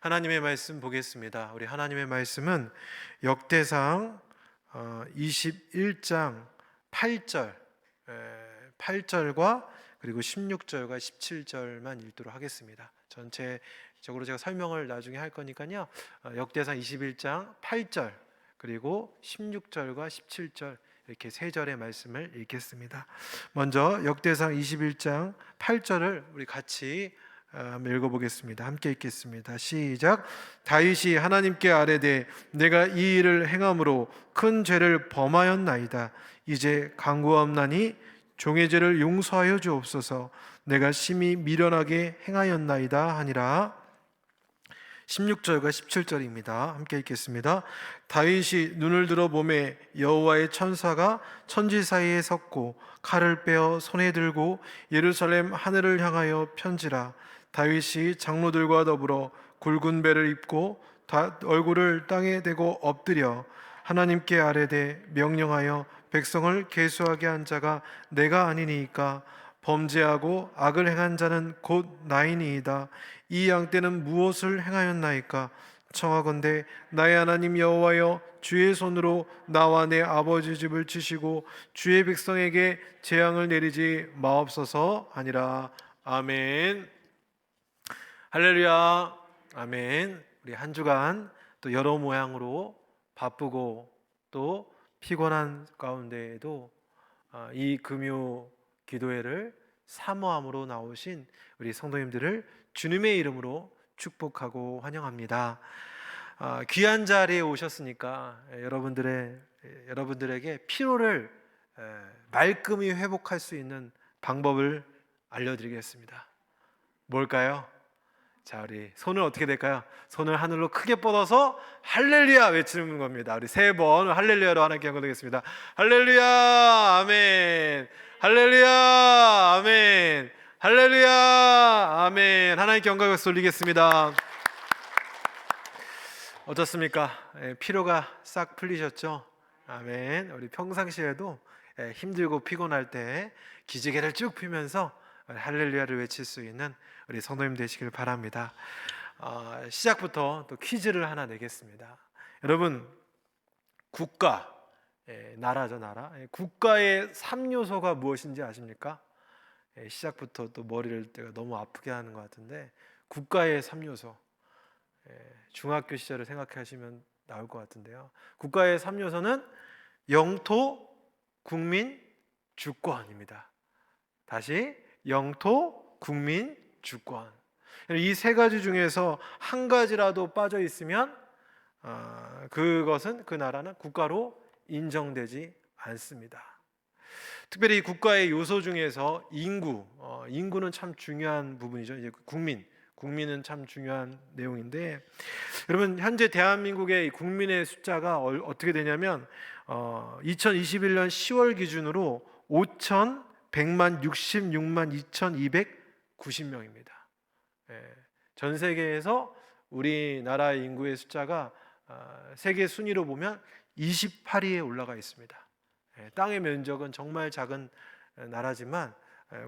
하나님의 말씀 보겠습니다. 우리 하나님의 말씀은 역대상 21장 8절과 그리고 16절과 17절만 읽도록 하겠습니다. 전체적으로 제가 설명을 나중에 할 거니까요. 역대상 21장 8절 그리고 16절과 17절 이렇게 세 절의 말씀을 읽겠습니다. 먼저 역대상 21장 8절을 우리 같이 한번 읽어보겠습니다. 함께 읽겠습니다. 시작. 다윗이 하나님께 아뢰되 내가 이 일을 행함으로 큰 죄를 범하였나이다. 이제 간구하옵나니 종의 죄를 용서하여 주옵소서. 내가 심히 미련하게 행하였나이다 하니라. 16절과 17절입니다. 함께 읽겠습니다. 다윗이 눈을 들어 보매 여호와의 천사가 천지 사이에 섰고 칼을 빼어 손에 들고 예루살렘 하늘을 향하여 편지라. 다윗이 장로들과 더불어 굵은 배를 입고 얼굴을 땅에 대고 엎드려 하나님께 아뢰되 명령하여 백성을 계수하게 한 자가 내가 아니니이까 범죄하고 악을 행한 자는 곧 나이니이다. 이 양떼는 무엇을 행하였나이까? 청하건대 나의 하나님 여호와여 주의 손으로 나와 내 아버지 집을 치시고 주의 백성에게 재앙을 내리지 마옵소서 하니라. 아멘. 할렐루야. 아멘. 우리 한 주간 또 여러 모양으로 바쁘고 또 피곤한 가운데에도 이 금요 기도회를 사모함으로 나오신 우리 성도님들을 주님의 이름으로 축복하고 환영합니다. 귀한 자리에 오셨으니까 여러분들에게 피로를 말끔히 회복할 수 있는 방법을 알려드리겠습니다. 뭘까요? 자, 우리 손을 어떻게 될까요? 손을 하늘로 크게 뻗어서 할렐루야 외치는 겁니다. 우리 세 번 할렐루야로 하나님께 영광드리겠습니다. 할렐루야, 아멘. 할렐루야, 아멘. 할렐루야, 아멘. 하나님께 영광을 돌리겠습니다. 어떻습니까? 피로가 싹 풀리셨죠? 아멘. 우리 평상시에도 힘들고 피곤할 때 기지개를 쭉 펴면서 할렐루야를 외칠 수 있는 우리 성도님 되시길 바랍니다. 시작부터 또 퀴즈를 하나 내겠습니다. 여러분, 국가, 나라죠, 나라. 국가의 3요소가 무엇인지 아십니까? 시작부터 또 머리를 내가 너무 아프게 하는 것 같은데, 국가의 3요소. 중학교 시절을 생각하시면 나올 것 같은데요. 국가의 3요소는 영토, 국민, 주권입니다. 다시 영토, 국민, 주권. 이 세 가지 중에서 한 가지라도 빠져 있으면 그 나라는 국가로 인정되지 않습니다. 특별히 국가의 요소 중에서 인구는 참 중요한 부분이죠. 이제 국민은 참 중요한 내용인데, 여러분 현재 대한민국의 국민의 숫자가 어떻게 되냐면 2021년 10월 기준으로 5,100만 66만 2,290명입니다. 전 세계에서 우리나라의 인구의 숫자가 세계 순위로 보면 28위에 올라가 있습니다. 땅의 면적은 정말 작은 나라지만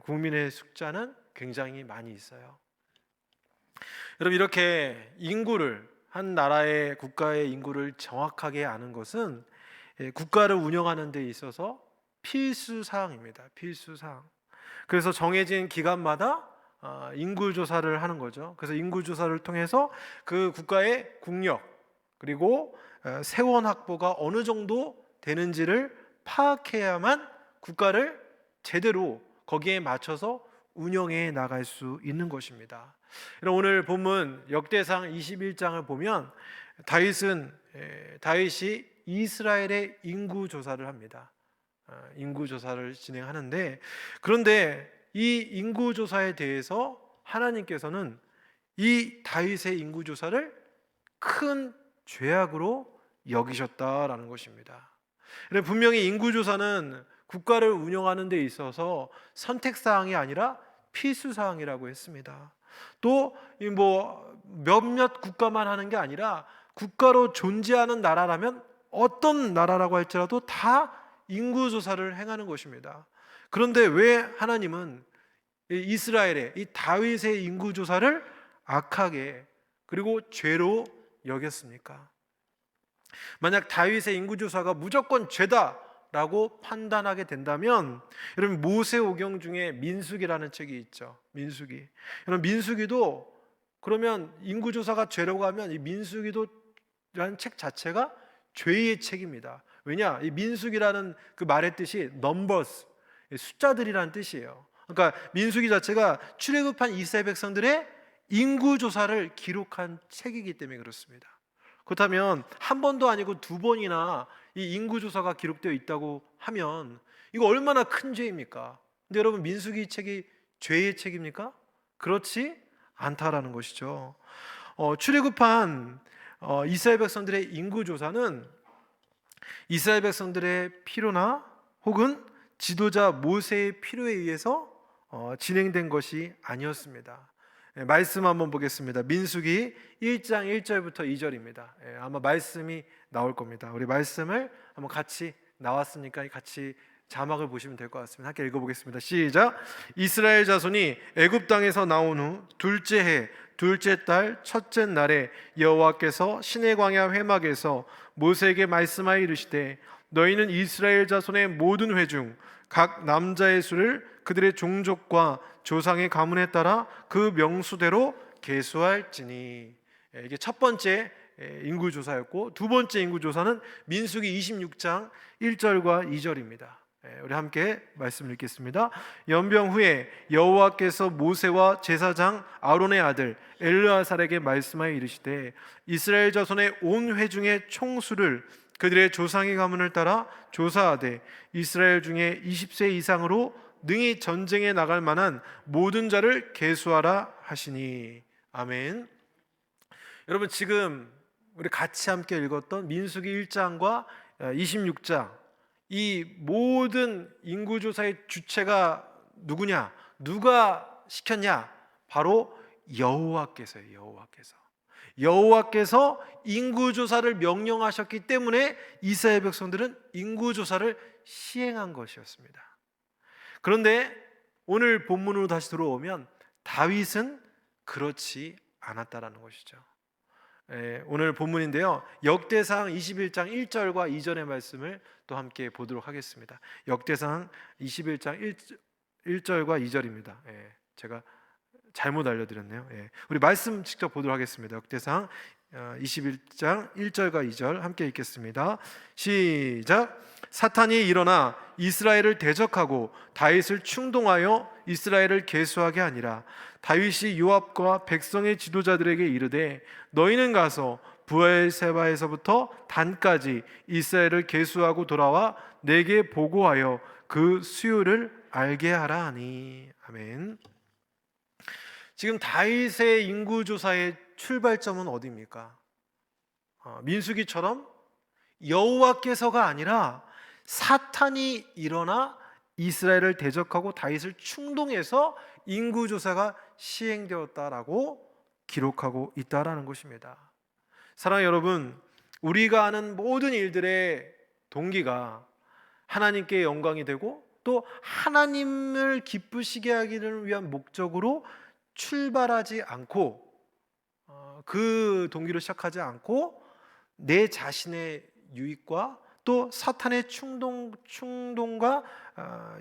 국민의 숫자는 굉장히 많이 있어요. 여러분, 이렇게 한 나라의 국가의 인구를 정확하게 아는 것은 국가를 운영하는 데 있어서 필수사항입니다. 필수사항. 그래서 정해진 기간마다 인구조사를 하는 거죠. 그래서 인구조사를 통해서 그 국가의 국력 그리고 세원 확보가 어느 정도 되는지를 파악해야만 국가를 제대로 거기에 맞춰서 운영해 나갈 수 있는 것입니다. 오늘 본문 역대상 21장을 보면 다윗이 이스라엘의 인구조사를 합니다. 인구조사를 진행하는데, 그런데 이 인구조사에 대해서 하나님께서는 이 다윗의 인구조사를 큰 죄악으로 여기셨다라는 것입니다. 분명히 인구조사는 국가를 운영하는 데 있어서 선택사항이 아니라 필수사항이라고 했습니다. 또 몇몇 국가만 하는 게 아니라 국가로 존재하는 나라라면 어떤 나라라고 할지라도 다 인구조사를 행하는 것입니다. 그런데 왜 하나님은 이스라엘의 이 다윗의 인구조사를 악하게 그리고 죄로 여겼습니까? 만약 다윗의 인구조사가 무조건 죄다라고 판단하게 된다면, 여러분 모세오경 중에 민수기라는 책이 있죠. 민수기. 여러분 민수기도 그러면 인구조사가 죄라고 하면 이 민수기도라는 책 자체가 죄의 책입니다. 왜냐? 이 민수기라는 그 말의 뜻이 numbers, 숫자들이라는 뜻이에요. 그러니까 민수기 자체가 출애굽한 이스라엘 백성들의 인구조사를 기록한 책이기 때문에 그렇습니다. 그렇다면 한 번도 아니고 두 번이나 이 인구조사가 기록되어 있다고 하면 이거 얼마나 큰 죄입니까? 근데 여러분 민수기 책이 죄의 책입니까? 그렇지 않다라는 것이죠. 출애굽한 이스라엘 백성들의 인구조사는 이스라엘 백성들의 필요나 혹은 지도자 모세의 필요에 의해서 진행된 것이 아니었습니다. 말씀 한번 보겠습니다. 민수기 1장 1절부터 2절입니다. 아마 말씀이 나올 겁니다. 우리 말씀을 한번 같이 나왔으니까 같이 자막을 보시면 될 것 같습니다. 함께 읽어보겠습니다. 시작. 이스라엘 자손이 애굽 땅에서 나온 후 둘째 해 둘째 달 첫째 날에 여호와께서 시내 광야 회막에서 모세에게 말씀하여 이르시되 너희는 이스라엘 자손의 모든 회 중 각 남자의 수를 그들의 종족과 조상의 가문에 따라 그 명수대로 계수할지니. 이게 첫 번째 인구조사였고, 두 번째 인구조사는 민수기 26장 1절과 2절입니다. 우리 함께 말씀 읽겠습니다. 연병 후에 여호와께서 모세와 제사장 아론의 아들 엘르아살에게 말씀하여 이르시되 이스라엘 자손의 온 회 중의 총수를 그들의 조상의 가문을 따라 조사하되 이스라엘 중에 20세 이상으로 능히 전쟁에 나갈 만한 모든 자를 계수하라 하시니. 아멘. 여러분 지금 우리 같이 함께 읽었던 민수기 1장과 26장, 이 모든 인구조사의 주체가 누구냐? 누가 시켰냐? 바로 여호와께서예요. 여호와께서 인구조사를 명령하셨기 때문에 이스라엘 백성들은 인구조사를 시행한 것이었습니다. 그런데 오늘 본문으로 다시 들어오면 다윗은 그렇지 않았다라는 것이죠. 오늘 본문인데요, 역대상 21장 1절과 2절의 말씀을 또 함께 보도록 하겠습니다. 역대상 21장 1절과 2절입니다. 제가 잘못 알려드렸네요. 우리 말씀 직접 보도록 하겠습니다. 역대상 21장 1절과 2절 함께 읽겠습니다. 시작. 사탄이 일어나 이스라엘을 대적하고 다윗을 충동하여 이스라엘을 계수하게 하니라. 다윗이 요압과 백성의 지도자들에게 이르되 너희는 가서 브엘세바에서부터 단까지 이스라엘을 계수하고 돌아와 내게 보고하여 그 수요를 알게 하라 하니. 아멘. 지금 다윗의 인구조사의 출발점은 어디입니까? 민수기처럼 여호와께서가 아니라 사탄이 일어나 이스라엘을 대적하고 다윗을 충동해서 인구조사가 시행되었다라고 기록하고 있다라는 것입니다. 사랑하는 여러분, 우리가 하는 모든 일들의 동기가 하나님께 영광이 되고 또 하나님을 기쁘시게 하기를 위한 목적으로 출발하지 않고, 그 동기로 시작하지 않고 내 자신의 유익과 또 사탄의 충동과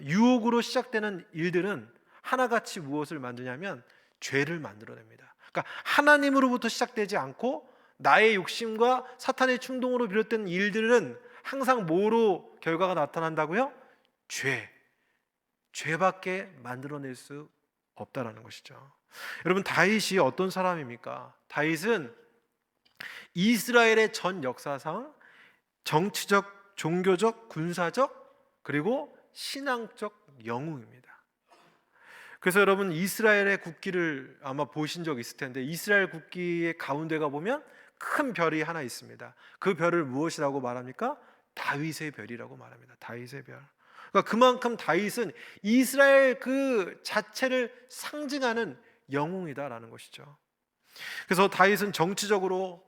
유혹으로 시작되는 일들은 하나같이 무엇을 만드냐면 죄를 만들어냅니다. 그러니까 하나님으로부터 시작되지 않고 나의 욕심과 사탄의 충동으로 비롯된 일들은 항상 뭐로 결과가 나타난다고요? 죄밖에 만들어낼 수 없다라는 것이죠. 여러분 다윗이 어떤 사람입니까? 다윗은 이스라엘의 전 역사상 정치적, 종교적, 군사적 그리고 신앙적 영웅입니다. 그래서 여러분 이스라엘의 국기를 아마 보신 적 있을 텐데 이스라엘 국기의 가운데가 보면 큰 별이 하나 있습니다. 그 별을 무엇이라고 말합니까? 다윗의 별이라고 말합니다. 다윗의 별. 그러니까 그만큼 다윗은 이스라엘 그 자체를 상징하는 영웅이다라는 것이죠. 그래서 다윗은 정치적으로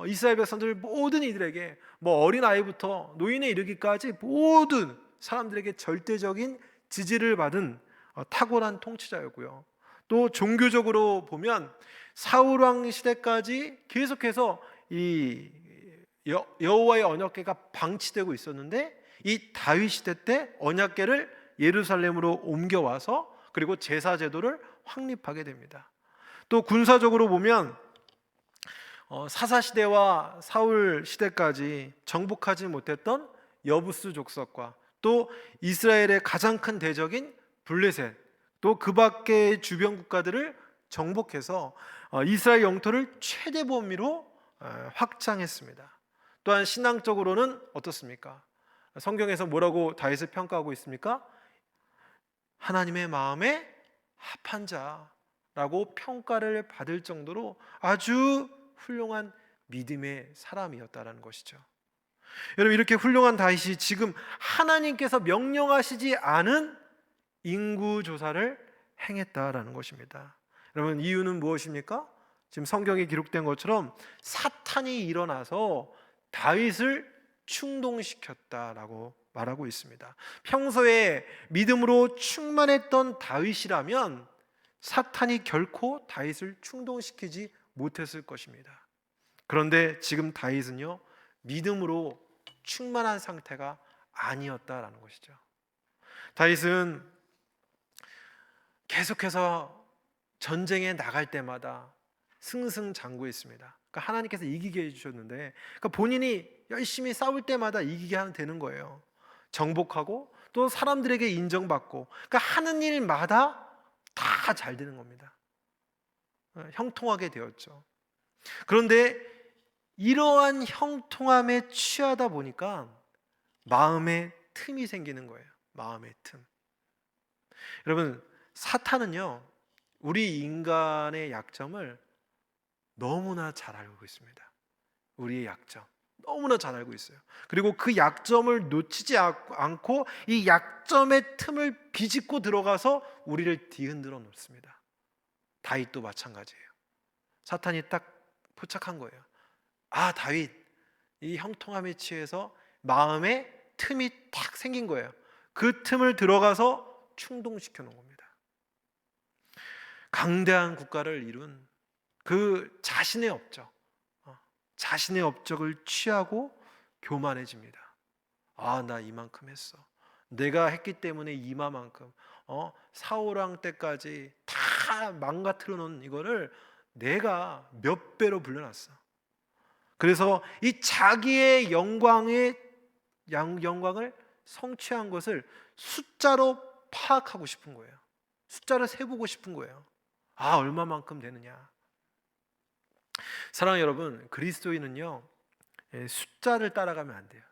이스라엘 백성들 모든 이들에게 어린 아이부터 노인에 이르기까지 모든 사람들에게 절대적인 지지를 받은 탁월한 통치자였고요. 또 종교적으로 보면 사울 왕 시대까지 계속해서 이 여호와의 언약궤가 방치되고 있었는데, 이 다윗 시대 때 언약궤를 예루살렘으로 옮겨와서 그리고 제사 제도를 확립하게 됩니다. 또 군사적으로 보면 사사 시대와 사울 시대까지 정복하지 못했던 여부스 족속과 또 이스라엘의 가장 큰 대적인 블레셋, 또 그 밖의 주변 국가들을 정복해서 이스라엘 영토를 최대 범위로 확장했습니다. 또한 신앙적으로는 어떻습니까? 성경에서 뭐라고 다윗을 평가하고 있습니까? 하나님의 마음에 합한 자라고 평가를 받을 정도로 아주 훌륭한 믿음의 사람이었다라는 것이죠. 여러분, 이렇게 훌륭한 다윗이 지금 하나님께서 명령하시지 않은 인구 조사를 행했다라는 것입니다. 여러분, 이유는 무엇입니까? 지금 성경에 기록된 것처럼 사탄이 일어나서 다윗을 충동시켰다라고 말하고 있습니다. 평소에 믿음으로 충만했던 다윗이라면 사탄이 결코 다윗을 충동시키지 못했을 것입니다. 그런데 지금 다윗은요, 믿음으로 충만한 상태가 아니었다라는 것이죠. 다윗은 계속해서 전쟁에 나갈 때마다 승승장구했습니다. 그러니까 하나님께서 이기게 해주셨는데, 그러니까 본인이 열심히 싸울 때마다 이기게 하면 되는 거예요. 정복하고 또 사람들에게 인정받고, 그러니까 하는 일마다 다 잘 되는 겁니다. 형통하게 되었죠. 그런데 이러한 형통함에 취하다 보니까 마음에 틈이 생기는 거예요. 마음의 틈. 여러분, 사탄은요, 우리 인간의 약점을 너무나 잘 알고 있습니다. 우리의 약점 너무나 잘 알고 있어요. 그리고 그 약점을 놓치지 않고 이 약점의 틈을 비집고 들어가서 우리를 뒤흔들어 놓습니다. 다윗도 마찬가지예요. 사탄이 딱 포착한 거예요. 아, 다윗 이 형통함에 취해서 마음에 틈이 딱 생긴 거예요. 그 틈을 들어가서 충동시켜 놓은 겁니다. 강대한 국가를 이룬 그 자신의 업적을 취하고 교만해집니다. 아, 나 이만큼 했어. 내가 했기 때문에 이만큼 사울왕 때까지 다 망가뜨려 놓은 이거를 내가 몇 배로 불려놨어. 그래서 이 자기의 영광을 성취한 것을 숫자로 파악하고 싶은 거예요. 숫자를 세보고 싶은 거예요. 아, 얼마만큼 되느냐. 사랑하는 여러분, 그리스도인은요, 숫자를 따라가면 안 돼요.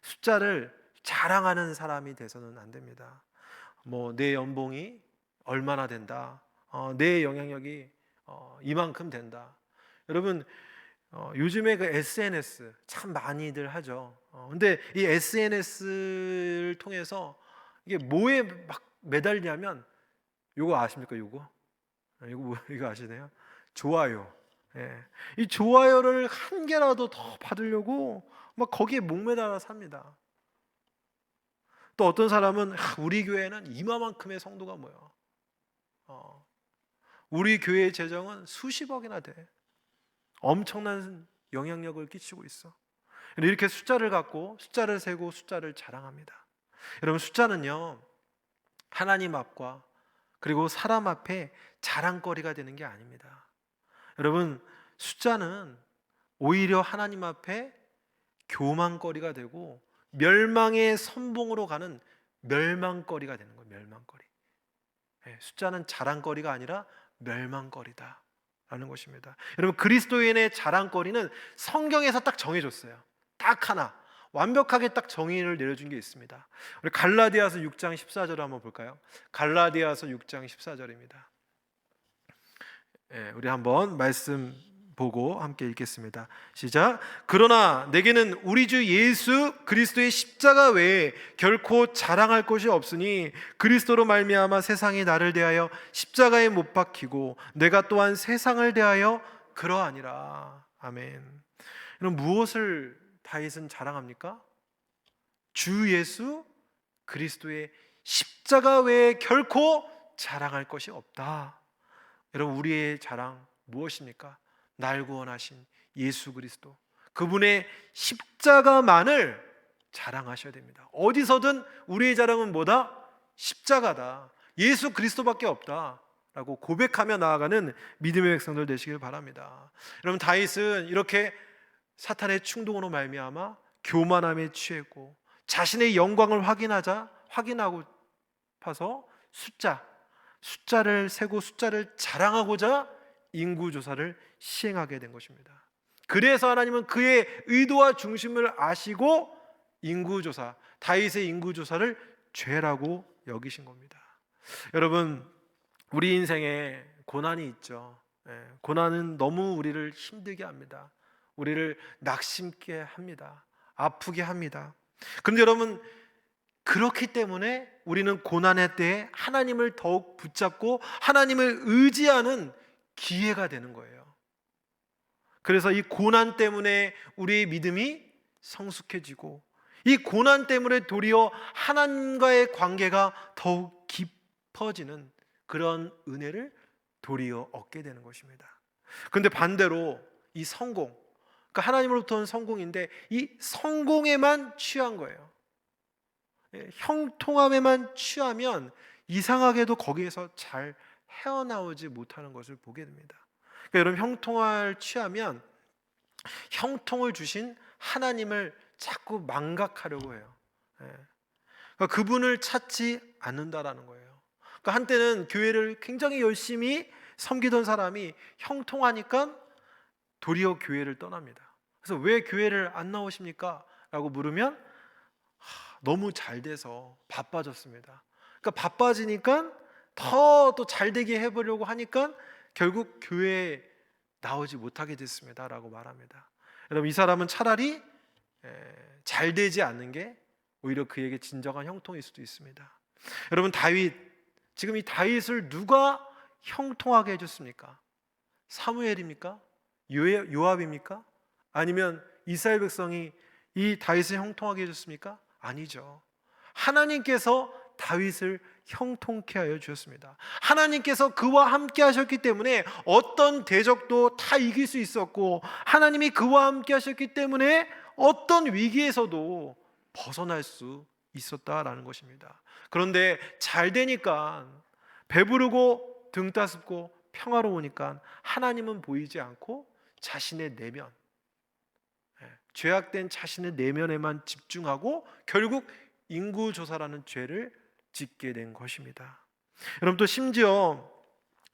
숫자를 자랑하는 사람이 돼서는 안 됩니다. 내 연봉이 얼마나 된다, 내 영향력이 이만큼 된다. 여러분, 요즘에 그 SNS 참 많이들 하죠. 근데 이 SNS를 통해서 이게 뭐에 막 매달리냐면, 요거 아십니까? 이거 아시나요? 좋아요. 이 좋아요를 한 개라도 더 받으려고 막 거기에 목매달아 삽니다. 또 어떤 사람은 우리 교회는 이마만큼의 성도가 모여. 우리 교회의 재정은 수십억이나 돼. 엄청난 영향력을 끼치고 있어. 이렇게 숫자를 갖고 숫자를 세고 숫자를 자랑합니다. 여러분, 숫자는요, 하나님 앞과 그리고 사람 앞에 자랑거리가 되는 게 아닙니다. 여러분, 숫자는 오히려 하나님 앞에 교만거리가 되고 멸망의 선봉으로 가는 멸망거리가 되는 거예요. 멸망거리. 숫자는 자랑거리가 아니라 멸망거리다 라는 것입니다. 여러분, 그리스도인의 자랑거리는 성경에서 딱 정해줬어요. 딱 하나 완벽하게 딱 정의를 내려준 게 있습니다. 우리 갈라디아서 6장 14절을 한번 볼까요? 갈라디아서 6장 14절입니다. 우리 한번 말씀 보고 함께 읽겠습니다. 시작. 그러나 내게는 우리 주 예수 그리스도의 십자가 외에 결코 자랑할 것이 없으니 그리스도로 말미암아 세상이 나를 대하여 십자가에 못 박히고 내가 또한 세상을 대하여 그러하니라. 아멘. 그럼 무엇을 다윗은 자랑합니까? 주 예수 그리스도의 십자가 외에 결코 자랑할 것이 없다. 여러분, 우리의 자랑 무엇입니까? 날 구원하신 예수 그리스도, 그분의 십자가만을 자랑하셔야 됩니다. 어디서든 우리의 자랑은 뭐다? 십자가다. 예수 그리스도밖에 없다 라고 고백하며 나아가는 믿음의 백성들 되시길 바랍니다. 여러분, 다윗은 이렇게 사탄의 충동으로 말미암아 교만함에 취했고 자신의 영광을 확인하고 파서 숫자를 세고 숫자를 자랑하고자 인구조사를 시행하게 된 것입니다. 그래서 하나님은 그의 의도와 중심을 아시고 다윗의 인구조사를 죄라고 여기신 겁니다. 여러분, 우리 인생에 고난이 있죠. 고난은 너무 우리를 힘들게 합니다. 우리를 낙심케 합니다. 아프게 합니다. 그런데 여러분, 그렇기 때문에 우리는 고난의 때에 하나님을 더욱 붙잡고 하나님을 의지하는 기회가 되는 거예요. 그래서 이 고난 때문에 우리의 믿음이 성숙해지고, 이 고난 때문에 도리어 하나님과의 관계가 더욱 깊어지는 그런 은혜를 도리어 얻게 되는 것입니다. 그런데 반대로 이 성공, 그러니까 하나님으로부터 온 성공인데 이 성공에만 취한 거예요. 형통함에만 취하면 이상하게도 거기에서 잘 헤어나오지 못하는 것을 보게 됩니다. 그러니까 여러분, 형통을 취하면 형통을 주신 하나님을 자꾸 망각하려고 해요. 그러니까 그분을 찾지 않는다라는 거예요. 그러니까 한때는 교회를 굉장히 열심히 섬기던 사람이 형통하니까 도리어 교회를 떠납니다. 그래서 왜 교회를 안 나오십니까? 라고 물으면 너무 잘 돼서 바빠졌습니다. 그러니까 바빠지니까 더 또 잘 되게 해보려고 하니까 결국 교회에 나오지 못하게 됐습니다 라고 말합니다. 여러분, 이 사람은 차라리 잘 되지 않는 게 오히려 그에게 진정한 형통일 수도 있습니다. 여러분, 지금 이 다윗을 누가 형통하게 해줬습니까? 사무엘입니까? 요압입니까? 아니면 이스라엘 백성이 이 다윗을 형통하게 해줬습니까? 아니죠. 하나님께서 다윗을 형통케 하여 주셨습니다. 하나님께서 그와 함께 하셨기 때문에 어떤 대적도 다 이길 수 있었고, 하나님이 그와 함께 하셨기 때문에 어떤 위기에서도 벗어날 수 있었다라는 것입니다. 그런데 잘 되니까, 배부르고 등 따숩고 평화로우니까 하나님은 보이지 않고 자신의 내면, 죄악된 자신의 내면에만 집중하고 결국 인구조사라는 죄를 짓게 된 것입니다. 여러분, 또 심지어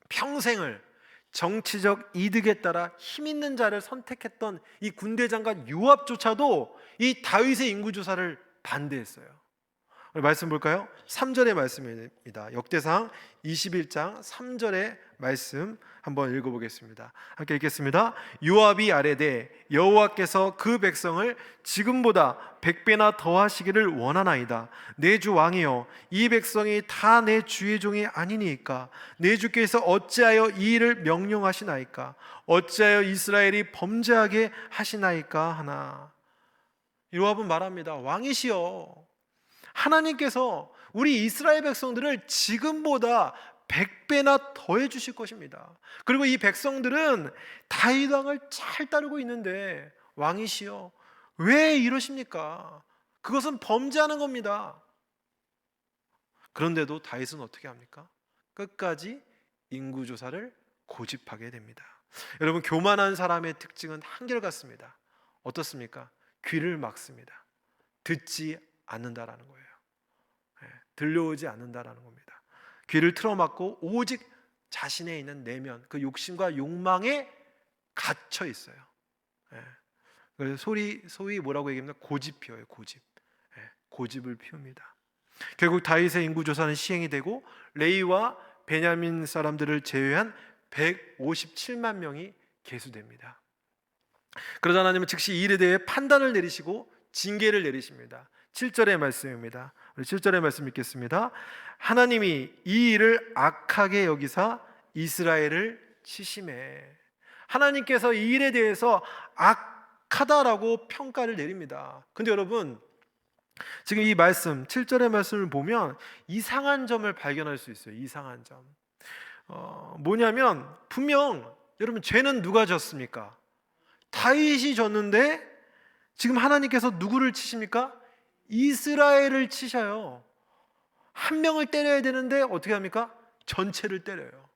평생을 정치적 이득에 따라 힘 있는 자를 선택했던 이 군대 장관 요압조차도 이 다윗의 인구조사를 반대했어요. 말씀 볼까요? 3절의 말씀입니다. 역대상 21장 3절의 말씀 한번 읽어보겠습니다. 함께 읽겠습니다. 요압이 아뢰되 여호와께서 그 백성을 지금보다 100배나 더하시기를 원하나이다. 내 주 왕이여, 이 백성이 다 내 주의 종이 아니니까 내 주께서 어찌하여 이 일을 명령하시나이까? 어찌하여 이스라엘이 범죄하게 하시나이까 하나. 요압은 말합니다. 왕이시여, 하나님께서 우리 이스라엘 백성들을 지금보다 100배나 더해 주실 것입니다. 그리고 이 백성들은 다윗 왕을 잘 따르고 있는데 왕이시여, 왜 이러십니까? 그것은 범죄하는 겁니다. 그런데도 다윗은 어떻게 합니까? 끝까지 인구조사를 고집하게 됩니다. 여러분, 교만한 사람의 특징은 한결같습니다. 어떻습니까? 귀를 막습니다. 듣지 않는다라는 거예요. 들려오지 않는다라는 겁니다. 귀를 틀어막고 오직 자신에 있는 내면, 그 욕심과 욕망에 갇혀 있어요. 소위 뭐라고 얘기합니까? 고집 피워요. 고집을 피웁니다. 결국 다윗의 인구조사는 시행이 되고 레위와 베냐민 사람들을 제외한 157만 명이 계수됩니다. 그러자 하나님은 즉시 이 일에 대해 판단을 내리시고 징계를 내리십니다. 7절의 말씀입니다. 우리 7절의 말씀 읽겠습니다. 하나님이 이 일을 악하게 여기사 이스라엘을 치심해. 하나님께서 이 일에 대해서 악하다라고 평가를 내립니다. 근데 여러분, 지금 이 말씀 7절의 말씀을 보면 이상한 점을 발견할 수 있어요. 이상한 점. 뭐냐면 분명 여러분 죄는 누가 졌습니까? 다윗이 졌는데 지금 하나님께서 누구를 치십니까? 이스라엘을 치셔요. 한 명을 때려야 되는데 어떻게 합니까? 전체를 때려요.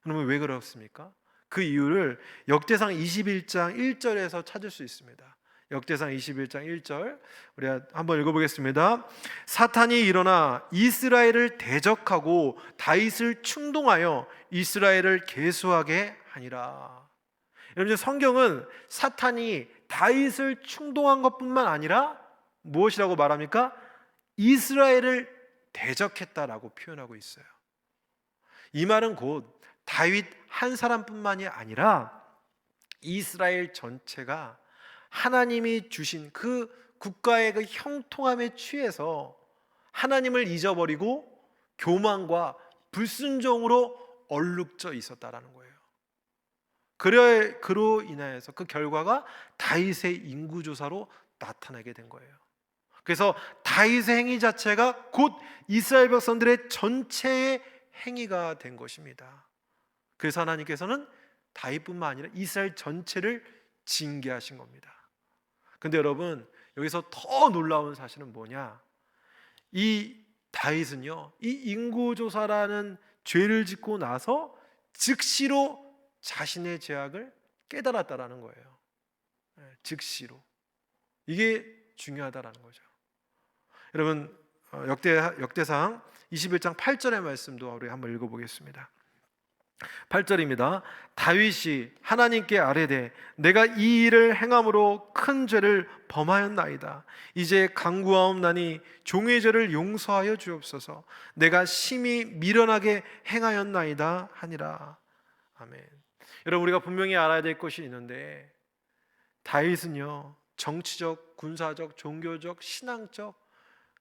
그러면 왜 그렇습니까? 그 이유를 역대상 21장 1절에서 찾을 수 있습니다. 역대상 21장 1절 우리 한번 읽어보겠습니다. 사탄이 일어나 이스라엘을 대적하고 다윗을 충동하여 이스라엘을 계수하게 하니라. 여러분, 성경은 사탄이 다윗을 충동한 것뿐만 아니라 무엇이라고 말합니까? 이스라엘을 대적했다라고 표현하고 있어요. 이 말은 곧 다윗 한 사람뿐만이 아니라 이스라엘 전체가 하나님이 주신 그 국가의 그 형통함에 취해서 하나님을 잊어버리고 교만과 불순종으로 얼룩져 있었다라는 거예요. 그로 인하여서 그 결과가 다윗의 인구조사로 나타나게 된 거예요. 그래서 다윗의 행위 자체가 곧 이스라엘 백성들의 전체의 행위가 된 것입니다. 그래서 하나님께서는 다윗뿐만 아니라 이스라엘 전체를 징계하신 겁니다. 근데 여러분, 여기서 더 놀라운 사실은 뭐냐? 이 다윗은요, 이 인구조사라는 죄를 짓고 나서 즉시로 자신의 죄악을 깨달았다라는 거예요. 즉시로. 이게 중요하다라는 거죠. 여러분, 역대상 21장 8절의 말씀도 우리 한번 읽어보겠습니다. 8절입니다. 다윗이 하나님께 아뢰되 내가 이 일을 행함으로 큰 죄를 범하였나이다. 이제 간구하옵나니 종의 죄를 용서하여 주옵소서. 내가 심히 미련하게 행하였나이다 하니라. 아멘. 여러분, 우리가 분명히 알아야 될 것이 있는데 다윗은요, 정치적, 군사적, 종교적, 신앙적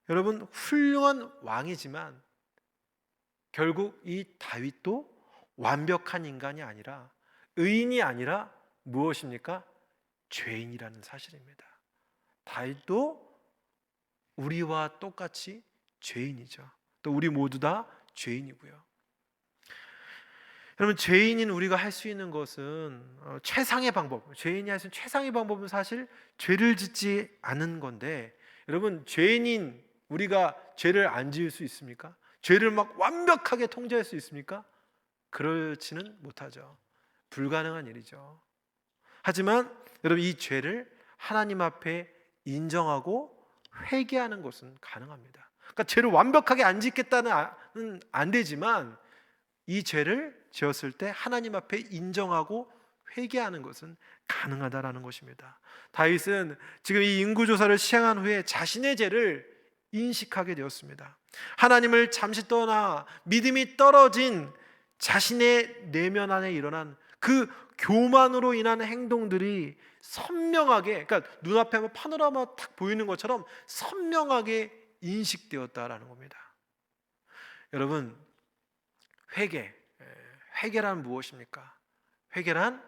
여러분 훌륭한 왕이지만 결국 이 다윗도 완벽한 인간이 아니라, 의인이 아니라 무엇입니까? 죄인이라는 사실입니다. 다윗도 우리와 똑같이 죄인이죠. 또 우리 모두 다 죄인이고요. 여러분, 죄인인 우리가 할 수 있는 것은 최상의 방법, 죄인이 할 수 있는 최상의 방법은 사실 죄를 짓지 않는 건데, 여러분, 죄인인 우리가 죄를 안 지을 수 있습니까? 죄를 막 완벽하게 통제할 수 있습니까? 그렇지는 못하죠. 불가능한 일이죠. 하지만 여러분, 이 죄를 하나님 앞에 인정하고 회개하는 것은 가능합니다. 그러니까 죄를 완벽하게 안 짓겠다는 안 되지만 이 죄를 지었을 때 하나님 앞에 인정하고 회개하는 것은 가능하다라는 것입니다. 다윗은 지금 이 인구조사를 시행한 후에 자신의 죄를 인식하게 되었습니다. 하나님을 잠시 떠나 믿음이 떨어진 자신의 내면 안에 일어난 그 교만으로 인한 행동들이 선명하게, 그러니까 눈앞에 파노라마 딱 보이는 것처럼 선명하게 인식되었다라는 겁니다. 여러분, 회개란 무엇입니까? 회개란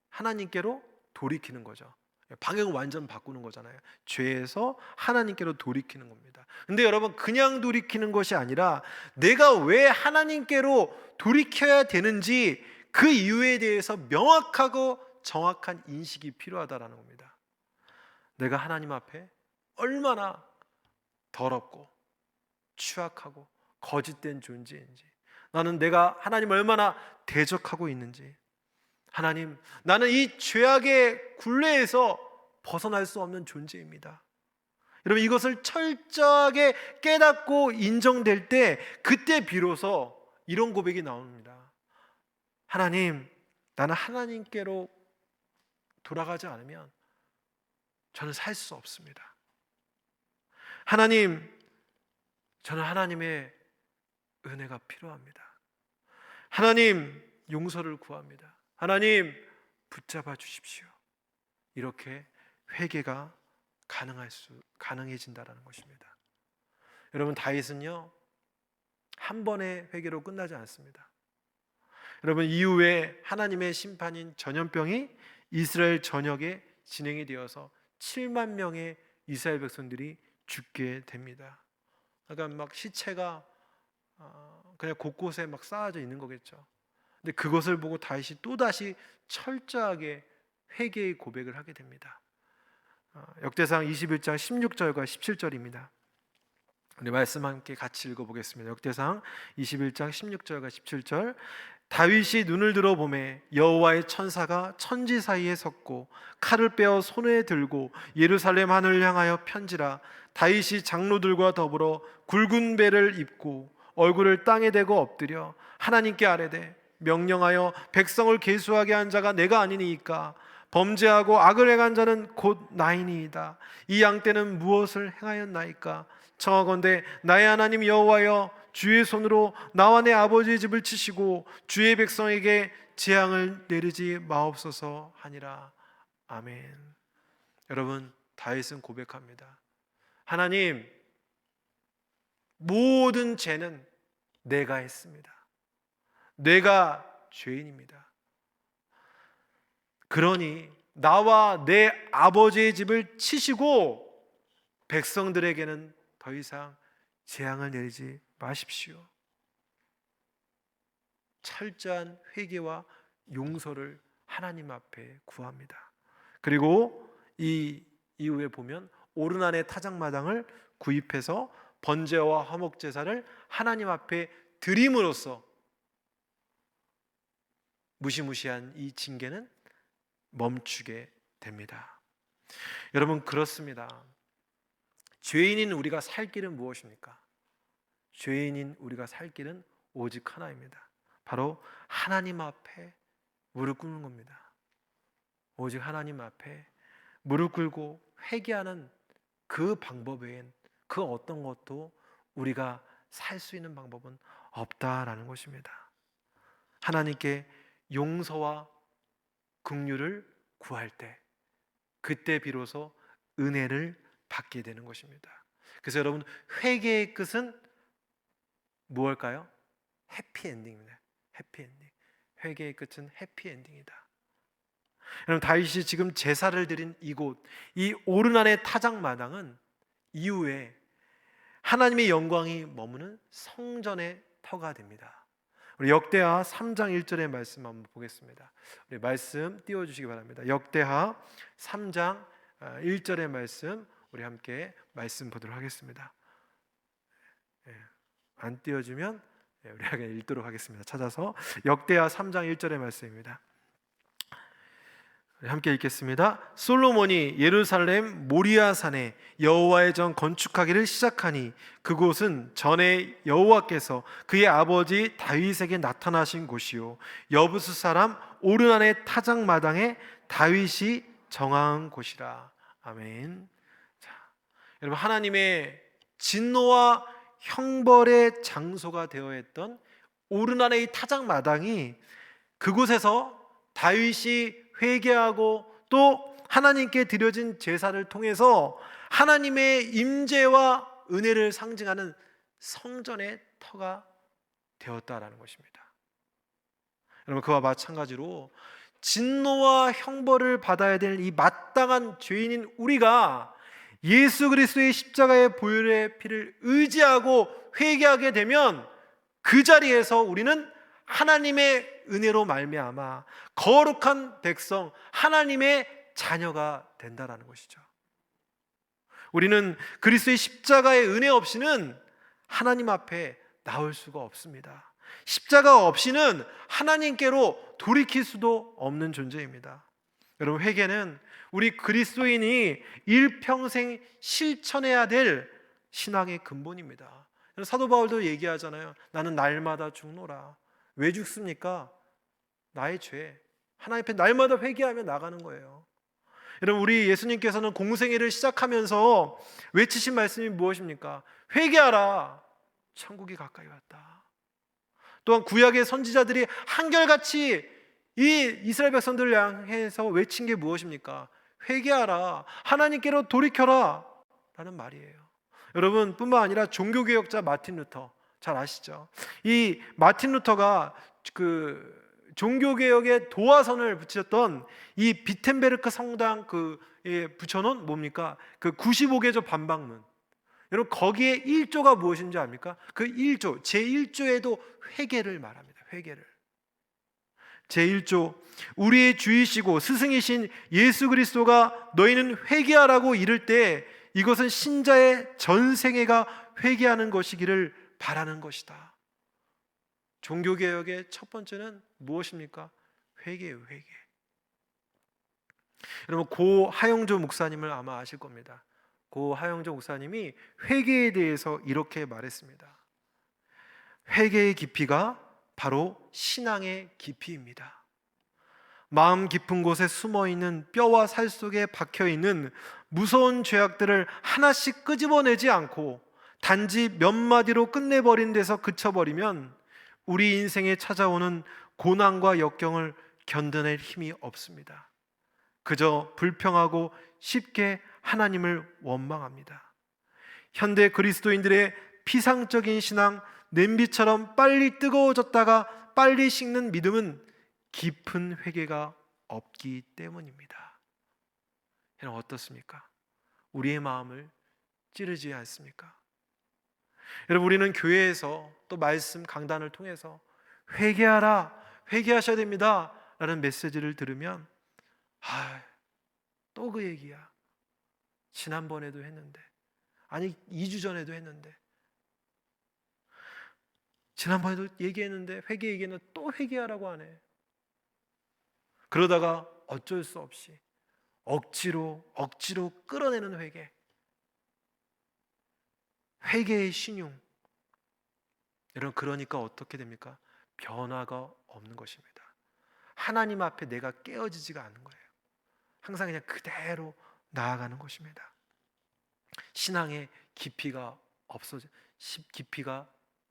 하나님께로 돌이키는 거죠. 방향을 완전 바꾸는 거잖아요. 죄에서 하나님께로 돌이키는 겁니다. 근데 여러분, 그냥 돌이키는 것이 아니라 내가 왜 하나님께로 돌이켜야 되는지 그 이유에 대해서 명확하고 정확한 인식이 필요하다라는 겁니다. 내가 하나님 앞에 얼마나 더럽고 추악하고 거짓된 존재인지, 나는 내가 하나님을 얼마나 대적하고 있는지, 하나님, 나는 이 죄악의 굴레에서 벗어날 수 없는 존재입니다. 여러분, 이것을 철저하게 깨닫고 인정될 때 그때 비로소 이런 고백이 나옵니다. 하나님, 나는 하나님께로 돌아가지 않으면 저는 살 수 없습니다. 하나님, 저는 하나님의 은혜가 필요합니다. 하나님, 용서를 구합니다. 하나님, 붙잡아 주십시오. 이렇게 회개가 가능해진다는 것입니다. 여러분, 다윗은요, 한 번의 회개로 끝나지 않습니다. 여러분, 이후에 하나님의 심판인 전염병이 이스라엘 전역에 진행이 되어서 7만 명의 이스라엘 백성들이 죽게 됩니다. 그러니까 막 시체가 그냥 곳곳에 막 쌓아져 있는 거겠죠. 근데 그것을 보고 다윗이 또다시 철저하게 회개의 고백을 하게 됩니다. 역대상 21장 16절과 17절입니다. 우리 말씀 함께 같이 읽어보겠습니다. 역대상 21장 16절과 17절. 다윗이 눈을 들어 보매 여호와의 천사가 천지 사이에 섰고 칼을 빼어 손에 들고 예루살렘 하늘을 향하여 편지라. 다윗이 장로들과 더불어 굵은 배를 입고 얼굴을 땅에 대고 엎드려 하나님께 아뢰되 명령하여 백성을 계수하게 한 자가 내가 아니니이까. 범죄하고 악을 행한 자는 곧 나이니이다. 이 양떼는 무엇을 행하였나이까. 청하건대 나의 하나님 여호와여, 주의 손으로 나와 내 아버지의 집을 치시고 주의 백성에게 재앙을 내리지 마옵소서 하니라. 아멘. 여러분, 다윗은 고백합니다. 하나님, 모든 죄는 내가 했습니다. 내가 죄인입니다. 그러니 나와 내 아버지의 집을 치시고 백성들에게는 더 이상 재앙을 내리지 마십시오. 철저한 회개와 용서를 하나님 앞에 구합니다. 그리고 이 이후에 보면 오르난의 타작마당을 구입해서 번제와 화목 제사를 하나님 앞에 드림으로써 무시무시한 이 징계는 멈추게 됩니다. 여러분, 그렇습니다. 죄인인 우리가 살 길은 무엇입니까? 죄인인 우리가 살 길은 오직 하나입니다. 바로 하나님 앞에 무릎 꿇는 겁니다. 오직 하나님 앞에 무릎 꿇고 회개하는 그 방법 외엔 그 어떤 것도 우리가 살 수 있는 방법은 없다라는 것입니다. 하나님께 용서와 긍휼을 구할 때, 그때 비로소 은혜를 받게 되는 것입니다. 그래서 여러분, 회개의 끝은 무엇일까요? 해피엔딩입니다. 해피엔딩. 회개의 끝은 해피엔딩이다. 여러분, 다윗이 지금 제사를 드린 이곳, 이 오르난의 타작마당은 이후에 하나님의 영광이 머무는 성전의 터가 됩니다. 우리 역대하 3장 1절의 말씀 한번 보겠습니다. 우리 말씀 띄워주시기 바랍니다. 역대하 3장 1절의 말씀, 우리 함께 말씀 보도록 하겠습니다. 안 띄워주면 우리가 읽도록 하겠습니다. 찾아서 역대하 3장 1절의 말씀입니다. 함께 읽겠습니다. 솔로몬이 예루살렘 모리아산에 여호와의 전 건축하기를 시작하니 그곳은 전에 여호와께서 그의 아버지 다윗에게 나타나신 곳이요 여부스 사람 오르난의 타작마당에 다윗이 정한 곳이라. 아멘. 자, 여러분, 하나님의 진노와 형벌의 장소가 되어 했던 오르난의 이 타작마당이, 그곳에서 다윗이 회개하고 또 하나님께 드려진 제사를 통해서 하나님의 임재와 은혜를 상징하는 성전의 터가 되었다라는 것입니다. 여러분, 그와 마찬가지로 진노와 형벌을 받아야 될 이 마땅한 죄인인 우리가 예수 그리스도의 십자가의 보혈의 피를 의지하고 회개하게 되면 그 자리에서 우리는 하나님의 은혜로 말미암아 거룩한 백성, 하나님의 자녀가 된다라는 것이죠. 우리는 그리스도의 십자가의 은혜 없이는 하나님 앞에 나올 수가 없습니다. 십자가 없이는 하나님께로 돌이킬 수도 없는 존재입니다. 여러분, 회개는 우리 그리스도인이 일평생 실천해야 될 신앙의 근본입니다. 사도 바울도 얘기하잖아요. 나는 날마다 죽노라. 왜 죽습니까? 나의 죄. 하나님 앞에 날마다 회개하며 나가는 거예요. 여러분, 우리 예수님께서는 공생애를 시작하면서 외치신 말씀이 무엇입니까? 회개하라. 천국이 가까이 왔다. 또한 구약의 선지자들이 한결같이 이 이스라엘 백성들을 향해서 외친 게 무엇입니까? 회개하라. 하나님께로 돌이켜라. 라는 말이에요. 여러분, 뿐만 아니라 종교개혁자 마틴 루터 잘 아시죠? 이 마틴 루터가 그 종교개혁의 도화선을 붙였던 이 비텐베르크 성당 그에 붙여놓은 뭡니까? 그 95개조 반박문. 여러분 거기에 1조가 무엇인지 압니까? 그 1조, 제1조에도 회개를 말합니다. 회개를. 제1조, 우리의 주이시고 스승이신 예수 그리스도가 너희는 회개하라고 이를 때 이것은 신자의 전생애가 회개하는 것이기를 바라는 것이다. 종교개혁의 첫 번째는 무엇입니까? 회개예요. 회개. 여러분 고 하영조 목사님을 아마 아실 겁니다. 고 하영조 목사님이 회개에 대해서 이렇게 말했습니다. 회개의 깊이가 바로 신앙의 깊이입니다. 마음 깊은 곳에 숨어있는 뼈와 살 속에 박혀있는 무서운 죄악들을 하나씩 끄집어내지 않고 단지 몇 마디로 끝내버린 데서 그쳐버리면 우리 인생에 찾아오는 고난과 역경을 견뎌낼 힘이 없습니다. 그저 불평하고 쉽게 하나님을 원망합니다. 현대 그리스도인들의 피상적인 신앙, 냄비처럼 빨리 뜨거워졌다가 빨리 식는 믿음은 깊은 회개가 없기 때문입니다. 여러분 어떻습니까? 우리의 마음을 찌르지 않습니까? 여러분 우리는 교회에서 또 말씀 강단을 통해서 회개하라, 회개하셔야 됩니다 라는 메시지를 들으면 또 그 얘기야. 지난번에도 했는데, 아니 2주 전에도 했는데, 지난번에도 얘기했는데, 회개 얘기는 또 회개하라고 하네. 그러다가 어쩔 수 없이 억지로 끌어내는 회개, 회개의 신용. 여러분 그러니까 어떻게 됩니까? 변화가 없는 것입니다. 하나님 앞에 내가 깨어지지가 않는 거예요. 항상 그냥 그대로 나아가는 것입니다. 신앙의 깊이가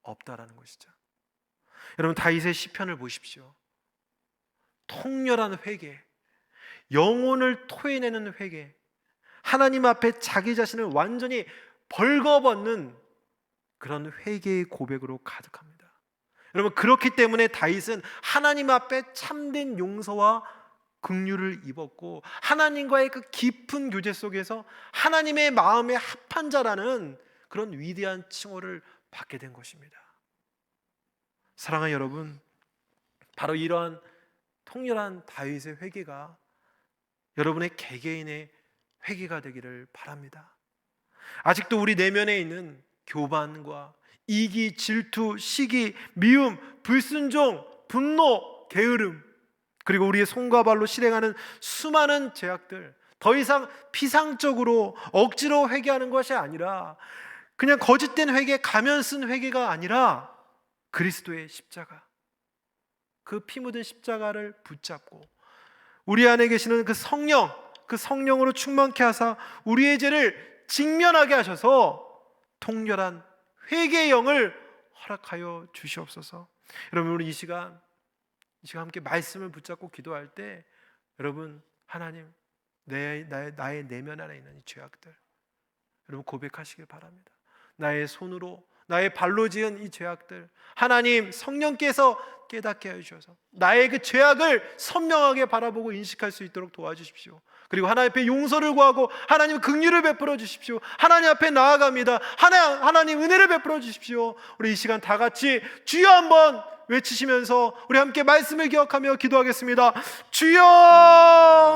없다라는 것이죠. 여러분 다윗의 시편을 보십시오. 통렬한 회개, 영혼을 토해내는 회개, 하나님 앞에 자기 자신을 완전히 벌거벗는 그런 회개의 고백으로 가득합니다. 여러분 그렇기 때문에 다윗은 하나님 앞에 참된 용서와 긍휼을 입었고 하나님과의 그 깊은 교제 속에서 하나님의 마음에 합한 자라는 그런 위대한 칭호를 받게 된 것입니다. 사랑하는 여러분, 바로 이러한 통렬한 다윗의 회개가 여러분의 개개인의 회개가 되기를 바랍니다. 아직도 우리 내면에 있는 교만과 이기, 질투, 시기, 미움, 불순종, 분노, 게으름, 그리고 우리의 손과 발로 실행하는 수많은 죄악들, 더 이상 피상적으로 억지로 회개하는 것이 아니라 그냥 거짓된 회개, 가면 쓴 회개가 아니라 그리스도의 십자가, 그 피 묻은 십자가를 붙잡고 우리 안에 계시는 그 성령, 그 성령으로 충만케 하사 우리의 죄를 직면하게 하셔서 통렬한 회개의 영을 허락하여 주시옵소서. 여러분 우리 이 시간 함께 말씀을 붙잡고 기도할 때 여러분 하나님 나의 내면 안에 있는 이 죄악들 여러분 고백하시길 바랍니다. 나의 손으로 나의 발로 지은 이 죄악들 하나님 성령께서 깨닫게 해주셔서 나의 그 죄악을 선명하게 바라보고 인식할 수 있도록 도와주십시오. 그리고 하나님 앞에 용서를 구하고 하나님 긍휼을 베풀어 주십시오. 하나님 앞에 나아갑니다. 하나님 은혜를 베풀어 주십시오. 우리 이 시간 다 같이 주여 한번 외치시면서 우리 함께 말씀을 기억하며 기도하겠습니다. 주여!